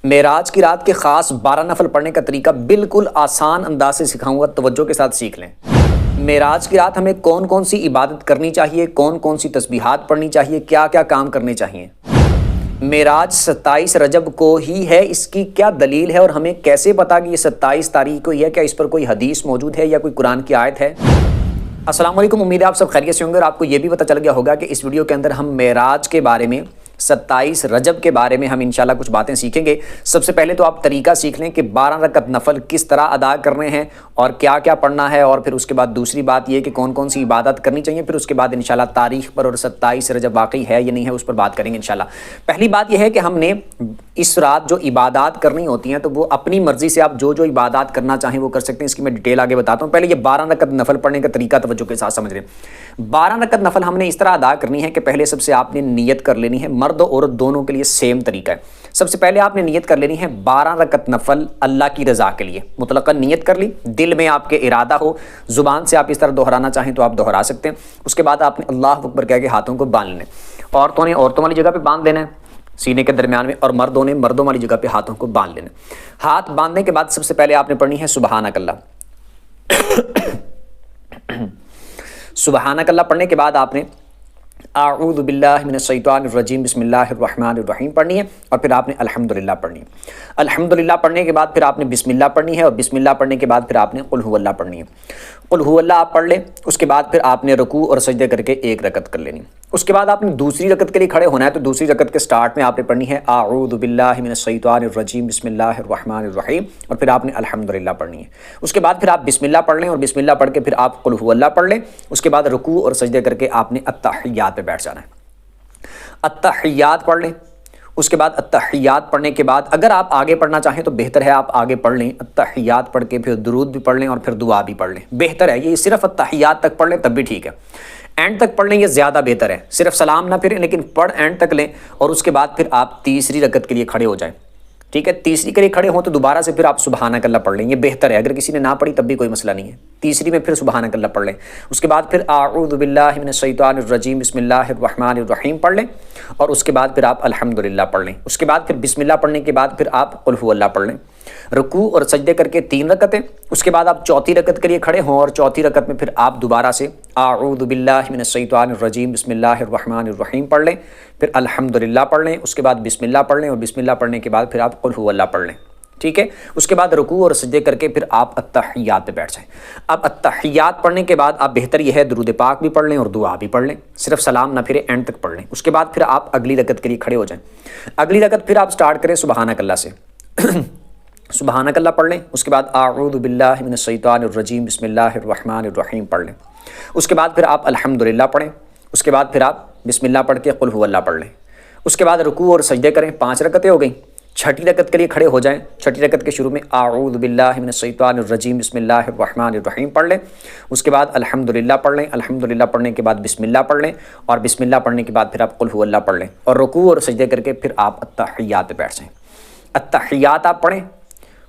معراج کی رات کے خاص 12 نفل پڑھنے کا طریقہ بالکل آسان انداز سے سکھاؤں گا، توجہ کے ساتھ سیکھ لیں۔ معراج کی رات ہمیں کون کون سی عبادت کرنی چاہیے، کون کون سی تسبیحات پڑھنی چاہیے، کیا کیا کام کرنے چاہیے۔ معراج 27 رجب کو ہی ہے، اس کی کیا دلیل ہے اور ہمیں کیسے پتا کہ یہ 27 تاریخ کو ہی ہے؟ کیا اس پر کوئی حدیث موجود ہے یا کوئی قرآن کی آیت ہے؟ السلام علیکم، امید ہے آپ سب خیریت سے ہوں گے اور آپ کو یہ بھی پتہ چل گیا ہوگا کہ اس ویڈیو کے اندر ہم معراج کے بارے میں 27 رجب کے بارے میں ہم انشاءاللہ کچھ باتیں سیکھیں گے۔ سب سے پہلے تو آپ طریقہ سیکھ لیں کہ 12 رکعت نفل کس طرح ادا کرنے ہیں اور کیا کیا پڑھنا ہے، اور پھر اس کے بعد دوسری بات یہ کہ کون کون سی عبادت کرنی چاہیے، پھر اس کے بعد انشاءاللہ تاریخ پر اور 27 رجب واقعی ہے یا نہیں ہے اس پر بات کریں گے انشاءاللہ۔ پہلی بات یہ ہے کہ ہم نے اس رات جو عبادات کرنی ہوتی ہیں تو وہ اپنی مرضی سے آپ جو عبادات کرنا چاہیں وہ کر سکتے ہیں، اس کی میں ڈیٹیل آگے بتاتا ہوں۔ پہلے یہ 12 رکعت نفل پڑھنے کا طریقہ توجہ کے ساتھ سمجھ لیں۔ 12 رکعت نفل ہم نے اس طرح ادا کرنی ہے کہ پہلے سب سے آپ نے نیت کر لینی ہے، مرد و عورت دونوں کے لیے سیم طریقہ ہے۔ سب سے پہلے آپ نے نیت کر لینی ہے 12 رکعت نفل اللہ کی رضا کے لیے، مطلقاً نیت کر لی، دل میں آپ کے ارادہ ہو، زبان سے آپ اس طرح دہرانا چاہیں تو آپ دہرا سکتے ہیں۔ اس کے بعد آپ نے اللہ اکبر کہہ کے ہاتھوں کو باندھ لینے، عورتوں نے عورتوں والی جگہ پہ باندھ لینا ہے سینے کے درمیان میں، اور مردوں نے مردوں والی جگہ پہ ہاتھوں کو باندھ لینا۔ ہاتھ باندھنے کے بعد سب سے پہلے آپ نے پڑھنی ہے سبحانک اللہ۔ سبحانک اللہ پڑھنے کے بعد آپ نے اعوذ باللہ من الشیطان الرجیم بسم اللہ الرحمن الرحیم پڑھنی ہے، اور پھر آپ نے الحمدللہ پڑھنی ہے۔ الحمدللہ پڑھنے کے بعد پھر آپ نے بسم اللہ پڑھنی ہے، اور بسم اللہ پڑھنے کے بعد پھر آپ نے قل هو اللہ پڑھنی ہے۔ قل هو اللہ آپ پڑھ لیں، اس کے بعد پھر آپ نے رکوع اور سجدے کر کے ایک رکعت کر لینی۔ اس کے بعد آپ نے دوسری رکعت کے لیے کھڑے ہونا ہے، تو دوسری رکعت کے سٹارٹ میں آپ نے پڑھنی ہے اعوذ باللہ من الشیطان الرجیم بسم اللہ الرحمن الرحیم، اور پھر آپ نے الحمدللہ پڑھنی ہے۔ اس کے بعد پھر آپ بسم اللہ پڑھ لیں، اور بسم اللہ پڑھ کے پھر آپ قل هو اللہ پڑھ لیں۔ اس کے بعد رکوع اور سجدے کر کے آپ نے التحیات پہ بیٹھ جانا ہے۔ التحیات پڑھ لیں، اس کے بعد التحیات پڑھنے کے بعد اگر آپ آگے پڑھنا چاہیں تو بہتر ہے آپ آگے پڑھ لیں، التحیات پڑھ کے پھر درود بھی پڑھ لیں اور پھر دعا بھی پڑھ لیں، بہتر ہے یہ صرف التحیات تک پڑھ لیں تب بھی ٹھیک ہے، اینڈ تک پڑھ لیں یہ زیادہ بہتر ہے، صرف سلام نہ پھریں لیکن پڑھ اینڈ تک لیں، اور اس کے بعد پھر آپ تیسری رکعت کے لیے کھڑے ہو جائیں، ٹھیک ہے۔ تیسری کے لیے کھڑے ہوں تو دوبارہ سے پھر آپ سبحانک اللہ پڑھ لیں، یہ بہتر ہے، اگر کسی نے نہ پڑھی تب بھی کوئی مسئلہ نہیں ہے، تیسری میں پھر سبحانک اللہ پڑھ لیں۔ اس کے بعد پھر اعوذ باللہ من الشیطان الرجیم بسم اللہ الرحمن الرحیم پڑھ لیں، اور اس کے بعد پھر آپ الحمدللہ پڑھ لیں۔ اس کے بعد پھر بسم اللہ پڑھنے کے بعد پھر آپ قل هو اللہ پڑھ لیں، رکوع اور سجدے کر کے 3 رکعتیں۔ اس کے بعد آپ چوتھی رکعت کے لیے کھڑے ہوں، اور چوتھی رکعت میں پھر آپ دوبارہ سے اعوذ باللہ من الشیطان الرجیم بسم اللہ الرحمن الرحیم پڑھ لیں، پھر الحمدللہ پڑھ لیں، اس کے بعد بسم اللہ پڑھ لیں، اور بسم اللہ پڑھنے کے بعد پھر آپ قل هو اللہ پڑھ لیں، ٹھیک ہے۔ اس کے بعد رکوع اور سجدے کر کے پھر آپ التحیات پہ بیٹھ جائیں۔ اب التحیات پڑھنے کے بعد آپ بہتر یہ ہے درود پاک بھی پڑھ لیں اور دعا بھی پڑھ لیں، صرف سلام نہ پھرے، اینڈ تک پڑھ لیں۔ اس کے بعد پھر آپ اگلی رکعت کے لیے کھڑے ہو جائیں۔ اگلی رکعت پھر آپ سٹارٹ کریں سبحانک اللہ سے، سبحانک اللہ پڑھ لیں، اس کے بعد اعوذ باللہ من الشیطان الرجیم بسم اللہ الرحمن الرحیم پڑھ لیں۔ اس کے بعد پھر آپ الحمدللہ پڑھیں، اس کے بعد پھر آپ بسم اللہ پڑھ کے قل هو اللہ پڑھ لیں۔ اس کے بعد رکوع اور سجدے کریں، 5 رکعتیں ہو گئیں۔ چھٹی رکعت کے لیے کھڑے ہو جائیں، چھٹی رکعت کے شروع میں اعوذ باللہ من الشیطان الرجیم بسم اللہ الرحمن الرحیم پڑھ لیں۔ اس کے بعد الحمدللہ پڑھ لیں، الحمدللہ پڑھنے کے بعد بسم اللہ پڑھ لیں، اور بسم اللہ پڑھنے کے بعد پھر آپ قل هو اللہ پڑھ لیں، اور رکوع اور سجدے کر کے پھر آپ التحیات پہ بیٹھ جائیں۔ التحیات آپ پڑھیں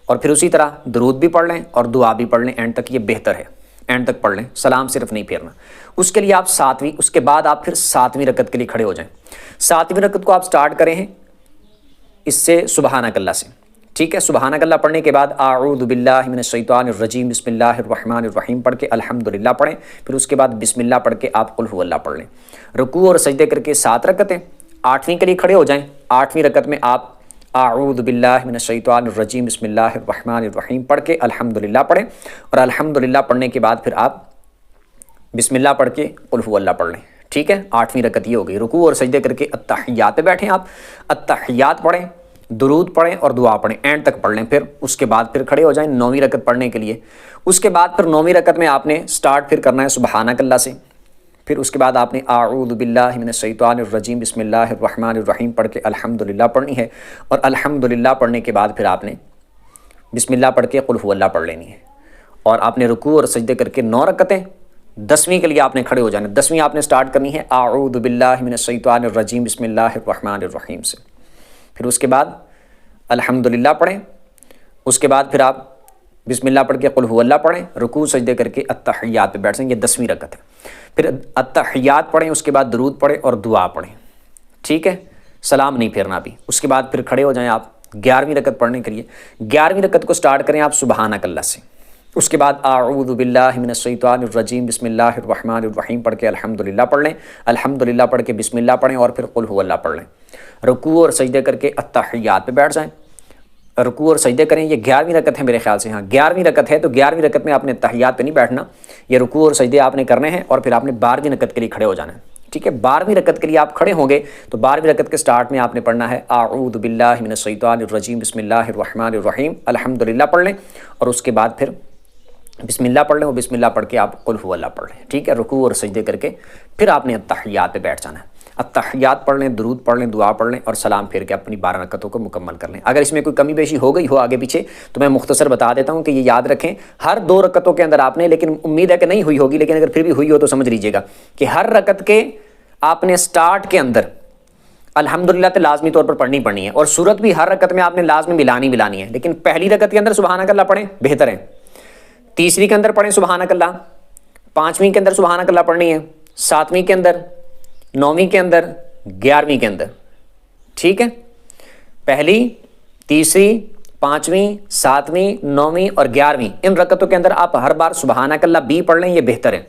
اور پھر اسی طرح درود بھی پڑھ لیں اور دعا بھی پڑھ لیں، اینڈ تک، یہ بہتر ہے، اینڈ تک پڑھ لیں، سلام صرف نہیں پھیرنا۔ اس کے لیے آپ اس کے بعد آپ پھر 7ویں رکعت کے لیے کھڑے ہو جائیں۔ 7ویں رکعت کو آپ سٹارٹ کریں ہیں اس سے سبحانک اللہ سے، ٹھیک ہے۔ سبحانک اللہ پڑھنے کے بعد اعوذ باللہ من الشیطان الرجیم بسم اللہ الرحمن الرحیم پڑھ کے الحمدللہ پڑھیں، پھر اس کے بعد بسم اللہ پڑھ کے آپ قل هو اللہ پڑھ لیں۔ رکوع اور سجدے کر کے 7 رکعتیں، 8ویں کے لیے کھڑے ہو جائیں۔ 8ویں رکعت میں آپ اعوذ باللہ من الشیطان الرجیم بسم اللہ الرحمن الرحیم پڑھ کے الحمدللہ پڑھیں، اور الحمدللہ پڑھنے کے بعد پھر آپ بسم اللہ پڑھ کے قل هو اللہ پڑھ لیں، ٹھیک ہے۔ 8ویں رکعت یہ ہو گئی۔ رکوع اور سجدے کر کے التحیات پہ بیٹھیں، آپ التحیات پڑھیں، درود پڑھیں اور دعا پڑھیں، اینڈ تک پڑھ لیں۔ پھر اس کے بعد پھر کھڑے ہو جائیں 9ویں رکعت پڑھنے کے لیے۔ اس کے بعد پھر 9ویں رکعت میں آپ نے سٹارٹ پھر کرنا ہے سبحانک اللہ سے، پھر اس کے بعد آپ نے اعوذ باللہ من الشیطان الرجیم بسم اللہ الرحمن الرحیم پڑھ کے الحمدللہ پڑھنی ہے، اور الحمدللہ پڑھنے کے بعد پھر آپ نے بسم اللہ پڑھ کے قل هو اللہ پڑھ لینی ہے، اور آپ نے رکوع اور سجدے کر کے 9 رکعتیں۔ 10ویں کے لیے آپ نے کھڑے ہو جانا، 10ویں آپ نے سٹارٹ کرنی ہے اعوذ باللہ من الشیطان الرجیم بسم اللہ الرحمن الرحیم سے، پھر اس کے بعد الحمدللہ پڑھیں، اس کے بعد پھر آپ بسم اللہ پڑھ کے قل هو اللہ پڑھیں، رکوع سجدے کر کے التحیات پہ بیٹھ جائیں، یہ 10ویں رکعت ہے۔ پھر التحیات پڑھیں، اس کے بعد درود پڑھیں اور دعا پڑھیں، ٹھیک ہے، سلام نہیں پھیرنا بھی۔ اس کے بعد پھر کھڑے ہو جائیں آپ 11ویں رکعت پڑھنے کے لیے 11ویں رکعت کو سٹارٹ کریں آپ سبحانک اللہ سے، اس کے بعد اعوذ باللہ من الشیطان الرجیم بسم اللہ الرحمن الرحیم پڑھ کے الحمدللہ پڑھ لیں، الحمدللہ پڑھ کے بسم اللہ پڑھیں اور پھر قل هو اللہ پڑھ لیں، رکوع اور سجدے کر کے التحیات پہ بیٹھ جائیں، رکوع اور سجدے کریں۔ یہ 11ویں رکعت ہے میرے خیال سے، ہاں 11ویں رکعت ہے، تو 11ویں رکعت میں آپ نے تحیات پہ نہیں بیٹھنا، یہ رکوع اور سجدے آپ نے کرنے ہیں اور پھر آپ نے 12ویں رکعت کے لیے کھڑے ہو جانا ہے، ٹھیک ہے۔ 12ویں رکعت کے لیے آپ کھڑے ہوں گے تو 12ویں رکعت کے سٹارٹ میں آپ نے پڑھنا ہے اعوذ باللہ من الشیطان الرجیم بسم اللہ الرحمن الرحیم الحمدللہ پڑھ لیں، اور اس کے بعد پھر بسم اللہ پڑھ لیں، اور بسم اللہ پڑھ کے آپ قل هو اللہ پڑھ لیں، ٹھیک ہے۔ رکوع اور سجدے کر کے پھر آپ نے التحیات پہ بیٹھ جانا ہے، التحیات پڑھ لیں، درود پڑھ لیں، دعا پڑھ لیں اور سلام پھیر کے اپنی 12 رکعتوں کو مکمل کر لیں۔ اگر اس میں کوئی کمی بیشی ہو گئی ہو آگے پیچھے تو میں مختصر بتا دیتا ہوں کہ یہ یاد رکھیں، ہر 2 رکعتوں کے اندر آپ نے، لیکن امید ہے کہ نہیں ہوئی ہوگی، لیکن اگر پھر بھی ہوئی ہو تو سمجھ لیجیے گا کہ ہر رکعت کے آپ نے سٹارٹ کے اندر الحمدللہ تو لازمی طور پر پڑھنی ہے، اور سورت بھی ہر رکعت میں آپ نے لازمی ملانی ہے، لیکن پہلی رکعت کے اندر سبحانک اللہ پڑھیں بہتر ہے، تیسری کے اندر پڑھیں سبحانک اللہ، 5ویں کے اندر سبحانک اللہ پڑھنی ہے، 7ویں کے اندر، 9ویں کے اندر، 11ویں کے اندر، ٹھیک ہے۔ پہلی، تیسری، 5ویں، 7ویں، 9ویں اور 11ویں ان رکعتوں کے اندر آپ ہر بار سبحانک اللہ بھی پڑھ لیں، یہ بہتر ہے۔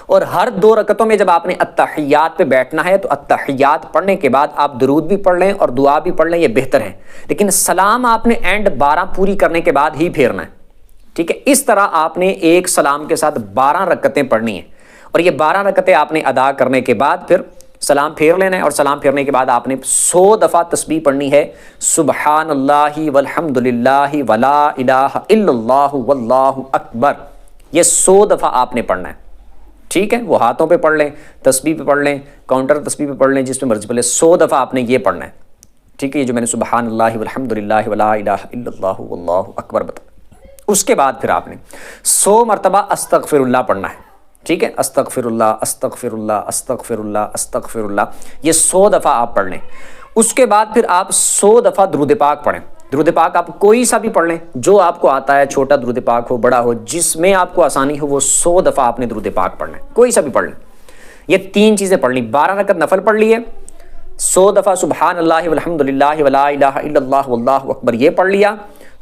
اور ہر 2 رکعتوں میں جب آپ نے التحیات پہ بیٹھنا ہے تو التحیات پڑھنے کے بعد آپ درود بھی پڑھ لیں اور دعا بھی پڑھ لیں، یہ بہتر ہے، لیکن سلام آپ نے اینڈ 12 پوری کرنے کے بعد ہی پھیرنا ہے، ٹھیک ہے۔ اس طرح آپ نے ایک سلام کے ساتھ 12 رکعتیں پڑھنی ہیں، اور یہ 12 رکعتیں آپ نے ادا کرنے کے بعد پھر سلام پھیر لینا ہے، اور سلام پھیرنے کے بعد آپ نے 100 دفعہ تسبیح پڑھنی ہے، سبحان اللہ والحمد للہ ولا الہ الا اللہ واللہ اکبر، یہ 100 دفعہ آپ نے پڑھنا ہے، ٹھیک ہے۔ وہ ہاتھوں پہ پڑھ لیں، تسبیح پہ پڑھ لیں، کاؤنٹر تسبیح پہ پڑھ لیں، جس میں مرضی پڑھ لیں، 100 دفعہ آپ نے یہ پڑھنا ہے، ٹھیک ہے۔ یہ جو میں نے سبحان اللہ والحمد للہ ولا الہ الا اللہ واللہ اکبر بتایا، اس کے بعد پھر آپ نے 100 مرتبہ استغفر اللہ پڑھنا ہے، ٹھیک ہے۔ استغفر اللہ استغفر اللہ استغفر اللہ استغفر اللہ، یہ 100 دفعہ آپ پڑھ لیں۔ اس کے بعد پھر آپ 100 دفعہ درود پاک پڑھیں، درود پاک آپ کوئی سا بھی پڑھ لیں جو آپ کو آتا ہے، چھوٹا درود پاک ہو، بڑا ہو، جس میں آپ کو آسانی ہو، وہ 100 دفعہ آپ نے درود پاک پڑھنا ہے، کوئی سا بھی پڑھ لیں۔ یہ 3 چیزیں پڑھ لیں، 12 رکعت نفل پڑھ لی ہے، 100 دفعہ سبحان اللہ والحمد للہ ولا الہ الا اللہ واللہ اکبر یہ پڑھ لیا،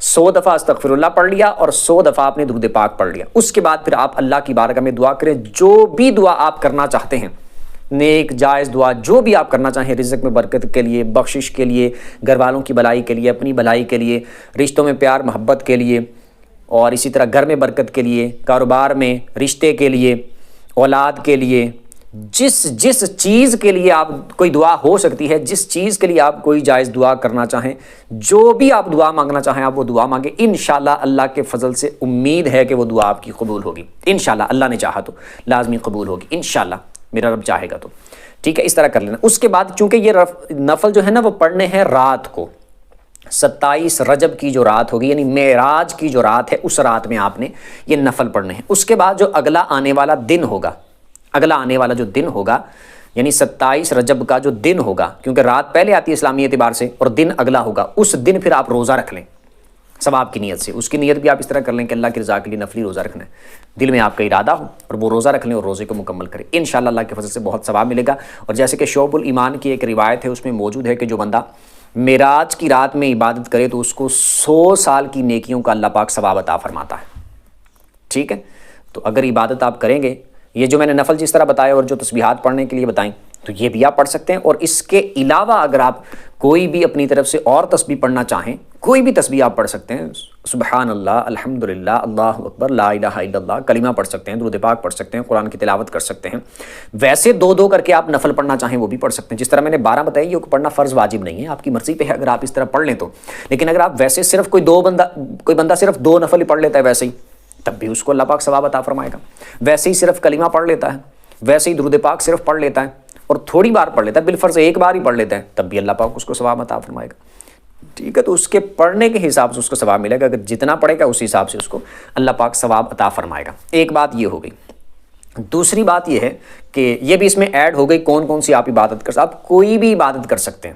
100 دفعہ استغفر اللہ پڑھ لیا، اور 100 دفعہ آپ نے درود پاک پڑھ لیا۔ اس کے بعد پھر آپ اللہ کی بارگاہ میں دعا کریں، جو بھی دعا آپ کرنا چاہتے ہیں، نیک جائز دعا جو بھی آپ کرنا چاہیں، رزق میں برکت کے لیے، بخشش کے لیے، گھر والوں کی بھلائی کے لیے، اپنی بھلائی کے لیے، رشتوں میں پیار محبت کے لیے، اور اسی طرح گھر میں برکت کے لیے، کاروبار میں، رشتے کے لیے، اولاد کے لیے، جس چیز کے لیے آپ کوئی دعا ہو سکتی ہے، جس چیز کے لیے آپ کوئی جائز دعا کرنا چاہیں، جو بھی آپ دعا مانگنا چاہیں آپ وہ دعا مانگیں، انشاءاللہ اللہ کے فضل سے امید ہے کہ وہ دعا آپ کی قبول ہوگی، انشاءاللہ اللہ نے چاہا تو لازمی قبول ہوگی، انشاءاللہ میرا رب چاہے گا تو، ٹھیک ہے۔ اس طرح کر لینا۔ اس کے بعد چونکہ یہ نفل جو ہے نا وہ پڑھنے ہیں رات کو، 27 رجب کی جو رات ہوگی، یعنی معراج کی جو رات ہے، اس رات میں آپ نے یہ نفل پڑھنے ہیں۔ اس کے بعد جو اگلا آنے والا دن ہوگا، اگلا آنے والا جو دن ہوگا، یعنی 27 رجب کا جو دن ہوگا، کیونکہ رات پہلے آتی ہے اسلامی اعتبار سے اور دن اگلا ہوگا، اس دن پھر آپ روزہ رکھ لیں ثواب کی نیت سے۔ اس کی نیت بھی آپ اس طرح کر لیں کہ اللہ کی رضا کے لیے نفلی روزہ رکھنا ہے، دل میں آپ کا ارادہ ہو اور وہ روزہ رکھ لیں اور روزے کو مکمل کریں، انشاءاللہ اللہ کے فضل سے بہت ثواب ملے گا۔ اور جیسے کہ شعب الایمان کی ایک روایت ہے، اس میں موجود ہے کہ جو بندہ معراج کی رات میں عبادت کرے تو اس کو 100 سال کی نیکیوں کا اللہ پاک ثواب عطا فرماتا ہے، ٹھیک ہے۔ تو اگر عبادت آپ کریں گے، یہ جو میں نے نفل جس طرح بتایا اور جو تسبیحات پڑھنے کے لیے بتائیں، تو یہ بھی آپ پڑھ سکتے ہیں، اور اس کے علاوہ اگر آپ کوئی بھی اپنی طرف سے اور تسبیح پڑھنا چاہیں، کوئی بھی تسبیح آپ پڑھ سکتے ہیں، سبحان اللہ، الحمدللہ، اللہ اکبر، لا الہ الا اللہ، کلمہ پڑھ سکتے ہیں، درود پاک پڑھ سکتے ہیں، قرآن کی تلاوت کر سکتے ہیں۔ ویسے 2 کر کے آپ نفل پڑھنا چاہیں وہ بھی پڑھ سکتے ہیں، جس طرح میں نے 12 بتائی، یہ پڑھنا فرض واجب نہیں ہے، آپ کی مرضی پہ ہے اگر آپ اس طرح پڑھ لیں تو۔ لیکن اگر آپ ویسے صرف کوئی بندہ صرف 2 نفل ہی پڑھ لیتا ہے ویسے ہی، تب بھی اس کو اللہ پاک ثواب عطا فرمائے گا۔ ویسے ہی صرف کلمہ پڑھ لیتا ہے، ویسے ہی درود پاک صرف پڑھ لیتا ہے اور تھوڑی بار پڑھ لیتا ہے، بالفرض 1 بار ہی پڑھ لیتا ہے، تب بھی اللہ پاک اس کو ثواب عطا فرمائے گا، ٹھیک ہے۔ تو اس کے پڑھنے کے حساب سے اس کو ثواب ملے گا، اگر جتنا پڑھے گا اسی حساب سے اس کو اللہ پاک ثواب عطا فرمائے گا۔ ایک بات یہ ہو گئی۔ دوسری بات یہ ہے کہ یہ بھی اس میں ایڈ ہو گئی کون سی آپ عبادت کر سکتے ہیں، آپ کوئی بھی عبادت کر سکتے ہیں،